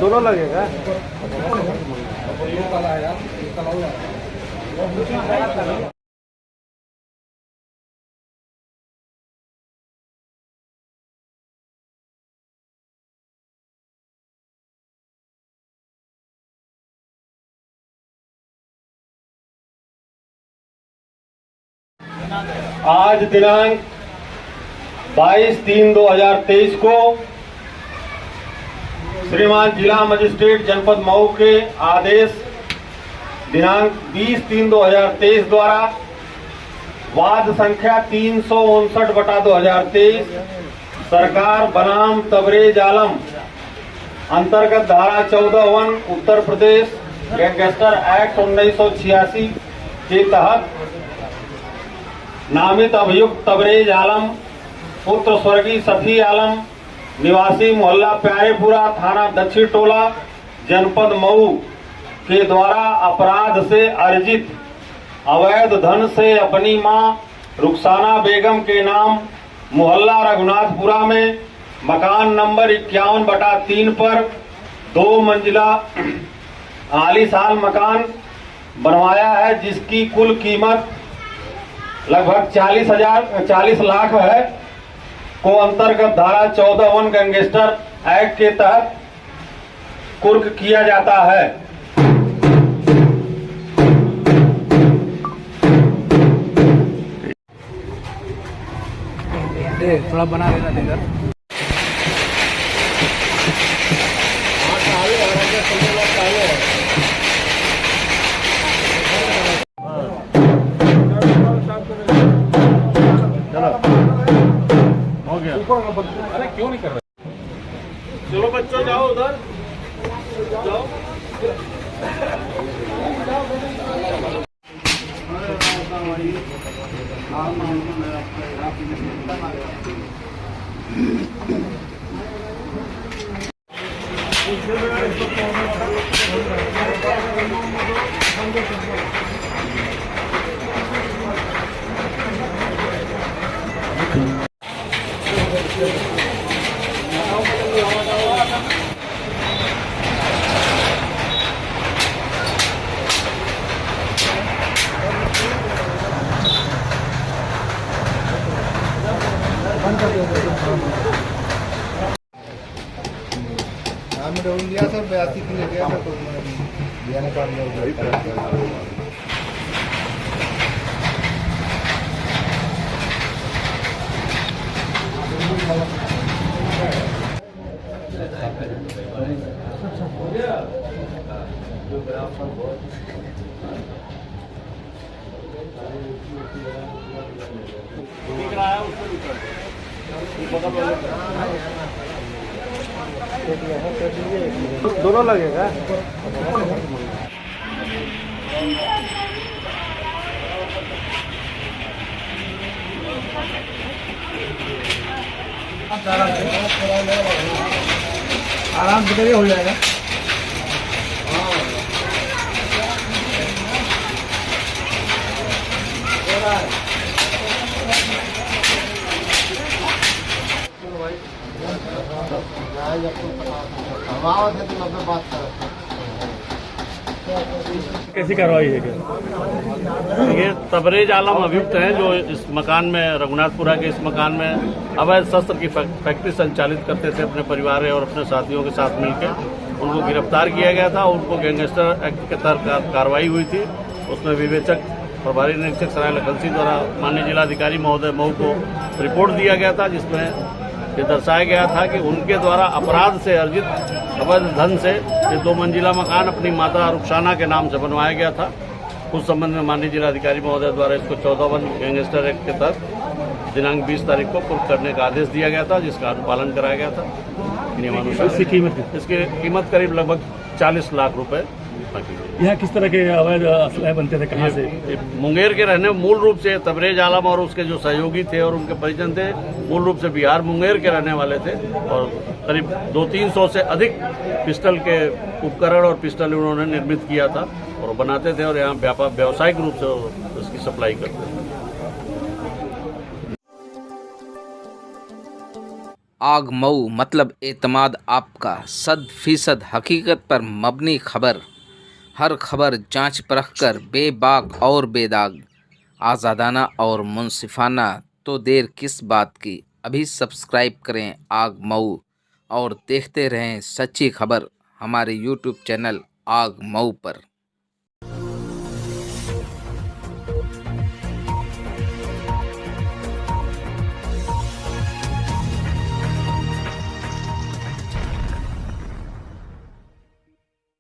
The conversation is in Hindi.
दोनों लगेगा। आज दिनांक 22/3/2023 को श्रीमान जिला मजिस्ट्रेट जनपद मऊ के आदेश दिनांक 20/3/2023 द्वारा वाद संख्या 359/2023 सरकार बनाम तबरेज आलम अंतर्गत धारा 14(1) उत्तर प्रदेश गैंगस्टर एक्ट 1986 के तहत नामित अभियुक्त तबरेज आलम पुत्र स्वर्गीय सफी आलम निवासी मोहल्ला प्यारेपुरा थाना दक्षिण टोला जनपद मऊ के द्वारा अपराध से अर्जित अवैध धन से अपनी मां रुखसाना बेगम के नाम मोहल्ला रघुनाथपुरा में मकान नंबर 51/3 पर 2 मंजिला आलीशान मकान बनवाया है, जिसकी कुल कीमत लगभग 40 लाख है, को अंतर्गत धारा 14(1) गैंगस्टर एक्ट के तहत कुर्क किया जाता है। थोड़ा बना लेना देगा। अरे क्यों नहीं कर रहे? चलो बच्चों जाओ उधर जाओ। सर 82 के लिए गया था तो दिया काम दोनों लगेगा। आराम से हो जाएगा। कैसी कार्रवाई है? ये तबरेज आलम अभियुक्त हैं जो इस मकान में रघुनाथपुरा के इस मकान में अवैध शस्त्र की फैक्ट्री संचालित करते थे अपने परिवार और अपने साथियों के साथ मिलकर। उनको गिरफ्तार किया गया था। उनको गैंगस्टर एक्ट के तहत कार्रवाई हुई थी। उसमें विवेचक प्रभारी निरीक्षक सराय लखनसी द्वारा माननीय जिलाधिकारी महोदय मऊ को रिपोर्ट दिया गया था, जिसमें ये दर्शाया गया था कि उनके द्वारा अपराध से अर्जित अवैध धन से ये 2 मंजिला मकान अपनी माता रुखसाना के नाम से बनवाया गया था। उस संबंध में माननीय जिलाधिकारी महोदय द्वारा इसको 14(1) गैंगस्टर एक्ट के तहत दिनांक 20 तारीख को कुर्क करने का आदेश दिया गया था, जिसका अनुपालन कराया गया था नियमानुसार। इसकी कीमत करीब लगभग 40 लाख रुपए बाकी यहाँ किस तरह के अवैध असलाह बनते थे, कहाँ से? ये मुंगेर के रहने मूल रूप से तबरेज आलम और उसके जो सहयोगी थे और उनके परिजन थे, मूल रूप से बिहार मुंगेर के रहने वाले थे और करीब 200-300 से अधिक पिस्टल के उपकरण और पिस्टल उन्होंने निर्मित किया था और बनाते थे और यहाँ व्यावसायिक रूप से उसकी सप्लाई करते थे। आग मऊ मतलब एतमाद आपका 100% हकीकत पर मबनी खबर। हर खबर जांच परख कर बेबाक और बेदाग, आज़ादाना और मुनसिफाना। तो देर किस बात की, अभी सब्सक्राइब करें आग मऊ और देखते रहें सच्ची खबर हमारे YouTube चैनल आग मऊ पर।